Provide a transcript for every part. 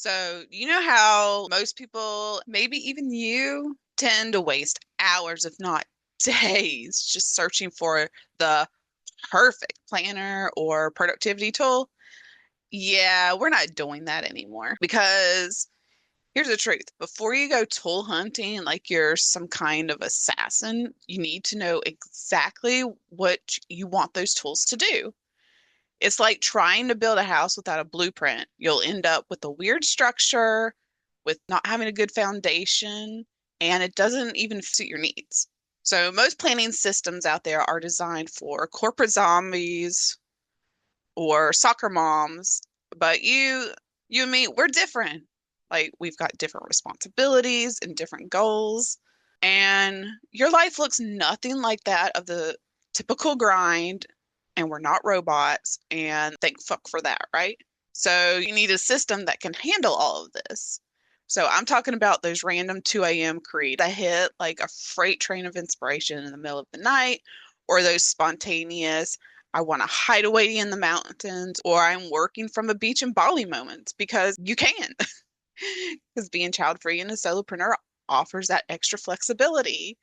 So, you know how most people, maybe even you, tend to waste hours, if not days, just searching for the perfect planner or productivity tool? Yeah, we're not doing that anymore because here's the truth. Before you go tool hunting like you're some kind of assassin, you need to know exactly what you want those tools to do. It's like trying to build a house without a blueprint. You'll end up with a weird structure, with not having a good foundation, and it doesn't even suit your needs. So most planning systems out there are designed for corporate zombies or soccer moms, but you and me, we're different. Like we've got different responsibilities and different goals, and your life looks nothing like that of the typical grind, and we're not robots, and thank fuck for that, right? So you need a system that can handle all of this. So I'm talking about those random 2 a.m. create that hit like a freight train of inspiration in the middle of the night, or those spontaneous, I want to hide away in the mountains, or I'm working from a beach in Bali moments because you can. Because being child free and a solopreneur offers that extra flexibility.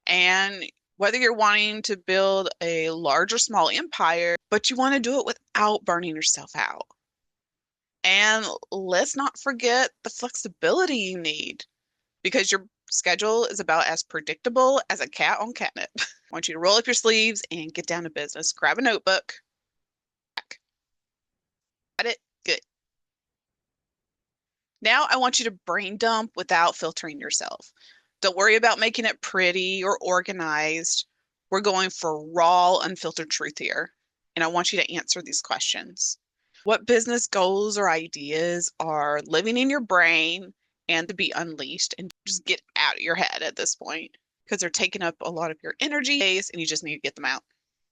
And whether you're wanting to build a large or small empire, but you want to do it without burning yourself out. And let's not forget the flexibility you need because your schedule is about as predictable as a cat on catnip. I want you to roll up your sleeves and get down to business. Grab a notebook. Got it? Good. Now I want you to brain dump without filtering yourself. Don't worry about making it pretty or organized. We're going for raw, unfiltered truth here. And I want you to answer these questions. What business goals or ideas are living in your brain and to be unleashed and just get out of your head at this point because they're taking up a lot of your energy space and you just need to get them out.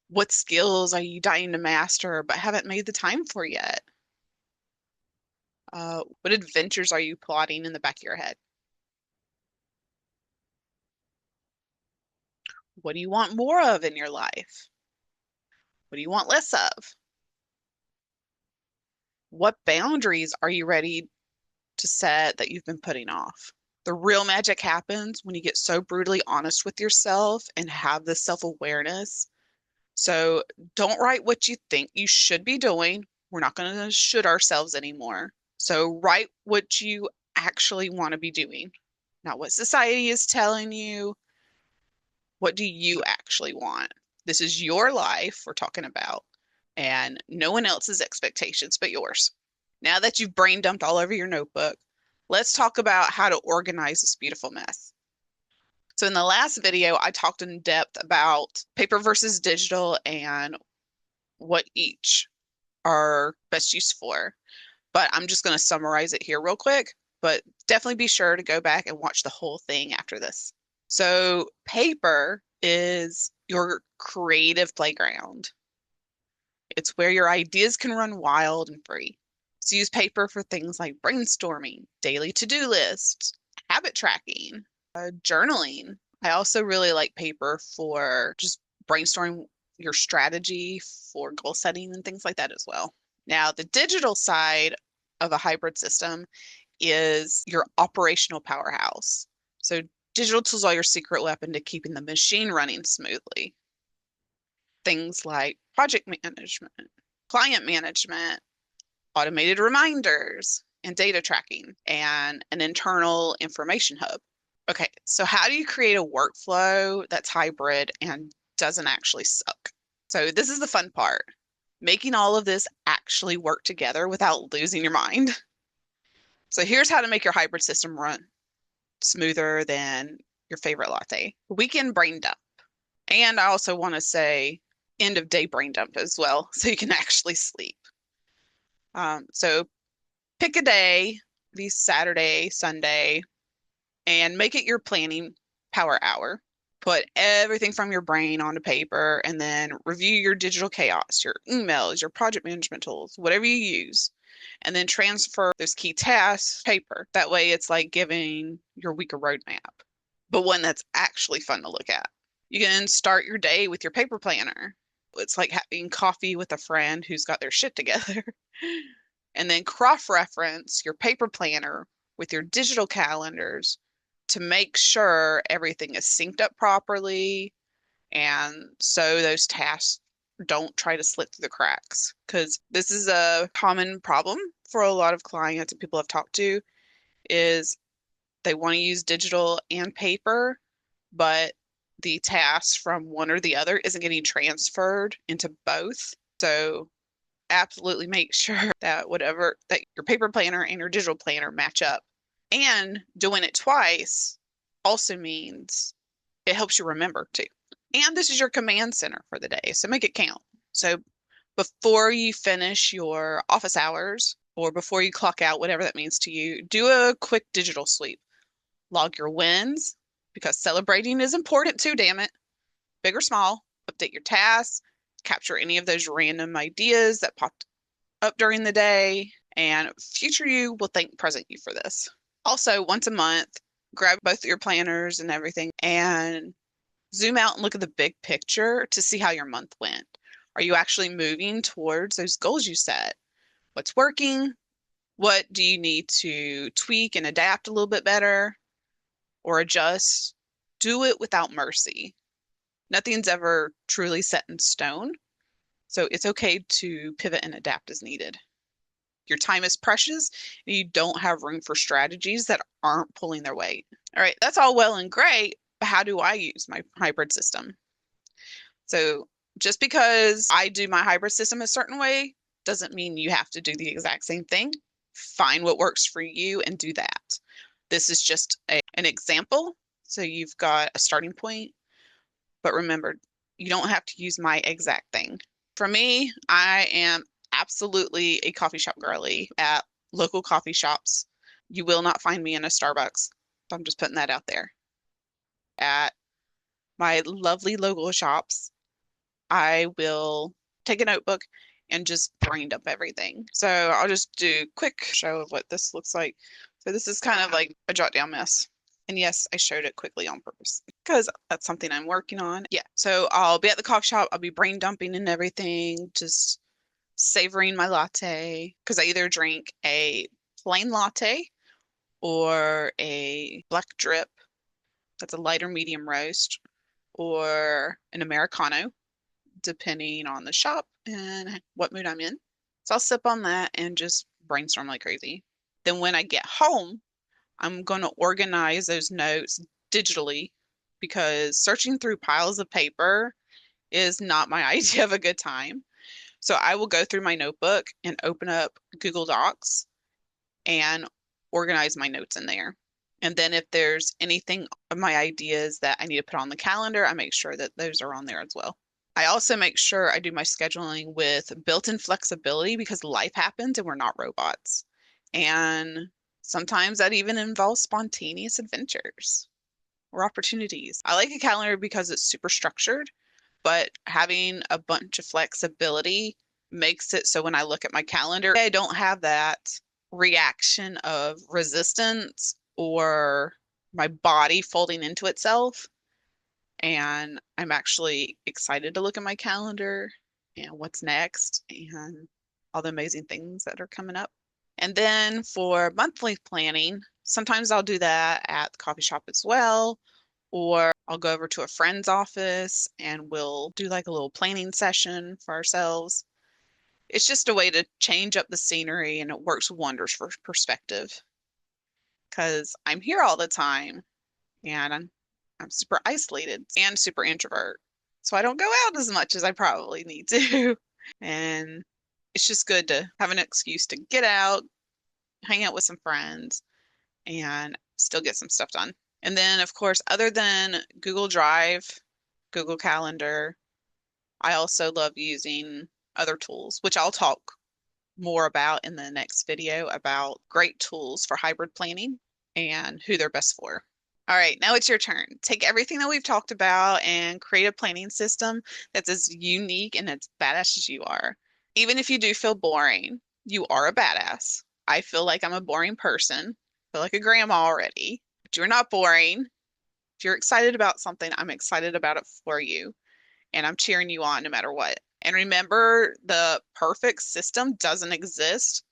What skills are you dying to master but haven't made the time for yet? What adventures are you plotting in the back of your head? What do you want more of in your life? What do you want less of? What boundaries are you ready to set that you've been putting off? The real magic happens when you get so brutally honest with yourself and have this self-awareness. So don't write what you think you should be doing. We're not going to should ourselves anymore. So write what you actually want to be doing, not what society is telling you. What do you actually want? This is your life we're talking about, and no one else's expectations but yours. Now that you've brain dumped all over your notebook, let's talk about how to organize this beautiful mess. So, in the last video, I talked in depth about paper versus digital and what each are best used for. But I'm just going to summarize it here real quick. But definitely be sure to go back and watch the whole thing after this. So, paper is your creative playground. It's where your ideas can run wild and free. So, use paper for things like brainstorming, daily to-do lists, habit tracking, journaling. I also really like paper for just brainstorming your strategy for goal setting and things like that as well. Now, the digital side of a hybrid system is your operational powerhouse. So digital tools are your secret weapon to keeping the machine running smoothly. Things like project management, client management, automated reminders, and data tracking, and an internal information hub. Okay, so how do you create a workflow that's hybrid and doesn't actually suck? So this is the fun part, making all of this actually work together without losing your mind. So here's how to make your hybrid system run smoother than your favorite latte. Weekend brain dump. And I also want to say end of day brain dump as well, so you can actually sleep. So pick a day, be Saturday, Sunday, and make it your planning power hour. Put everything from your brain onto paper and then review your digital chaos, your emails, your project management tools, whatever you use, and then transfer those key tasks to paper. That way it's like giving your week a roadmap, but one that's actually fun to look at. You can start your day with your paper planner. It's like having coffee with a friend who's got their shit together. and then cross-reference your paper planner with your digital calendars to make sure everything is synced up properly and so those tasks don't try to slip through the cracks. Because this is a common problem for a lot of clients and people I've talked to is they want to use digital and paper, but the task from one or the other isn't getting transferred into both. So absolutely make sure that whatever that your paper planner and your digital planner match up. And doing it twice also means it helps you remember too. And this is your command center for the day, so make it count. So before you finish your office hours or before you clock out, whatever that means to you, do a quick digital sweep. Log your wins because celebrating is important too, damn it. Big or small, update your tasks, capture any of those random ideas that popped up during the day, and future you will thank present you for this. Also, once a month, grab both of your planners and everything and zoom out and look at the big picture to see how your month went. Are you actually moving towards those goals you set? What's working? What do you need to tweak and adapt a little bit better or adjust? Do it without mercy. Nothing's ever truly set in stone, so it's okay to pivot and adapt as needed. Your time is precious, and you don't have room for strategies that aren't pulling their weight. All right, that's all well and great, but how do I use my hybrid system? So just because I do my hybrid system a certain way doesn't mean you have to do the exact same thing. Find what works for you and do that. This is just an example. So you've got a starting point, but remember, you don't have to use my exact thing. For me, I am absolutely a coffee shop girly at local coffee shops. You will not find me in a Starbucks. I'm just putting that out there. At my lovely local shops, I will take a notebook and just brain dump everything. So I'll just do a quick show of what this looks like. So this is kind of like a jot down mess. And yes, I showed it quickly on purpose because that's something I'm working on. Yeah, so I'll be at the coffee shop. I'll be brain dumping and everything, just savoring my latte because I either drink a plain latte or a black drip. That's a lighter medium roast or an Americano, depending on the shop and what mood I'm in. So I'll sip on that and just brainstorm like crazy. Then when I get home, I'm going to organize those notes digitally because searching through piles of paper is not my idea of a good time. So I will go through my notebook and open up Google Docs and organize my notes in there. And then if there's anything of my ideas that I need to put on the calendar, I make sure that those are on there as well. I also make sure I do my scheduling with built-in flexibility because life happens and we're not robots. And sometimes that even involves spontaneous adventures or opportunities. I like a calendar because it's super structured, but having a bunch of flexibility makes it so when I look at my calendar, I don't have that reaction of resistance or my body folding into itself. And I'm actually excited to look at my calendar and what's next and all the amazing things that are coming up. And then for monthly planning, sometimes I'll do that at the coffee shop as well, or I'll go over to a friend's office and we'll do like a little planning session for ourselves. It's just a way to change up the scenery and it works wonders for perspective because I'm here all the time and I'm super isolated and super introvert. So I don't go out as much as I probably need to. And it's just good to have an excuse to get out, hang out with some friends, and still get some stuff done. And then, of course, other than Google Drive, Google Calendar, I also love using other tools, which I'll talk more about in the next video about great tools for hybrid planning and who they're best for. All right, now it's your turn. Take everything that we've talked about and create a planning system that's as unique and as badass as you are. Even if you do feel boring, you are a badass. I feel like I'm a boring person. I feel like a grandma already. But you're not boring. If you're excited about something, I'm excited about it for you. And I'm cheering you on no matter what. And remember, the perfect system doesn't exist,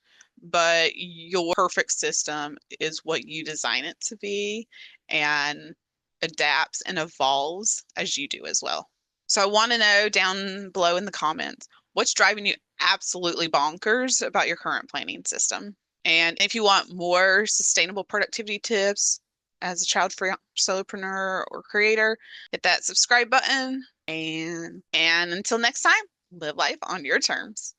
but your perfect system is what you design it to be and adapts and evolves as you do as well. So I want to know down below in the comments what's driving you absolutely bonkers about your current planning system. And if you want more sustainable productivity tips as a child-free solopreneur or creator, hit that subscribe button. And until next time, live life on your terms.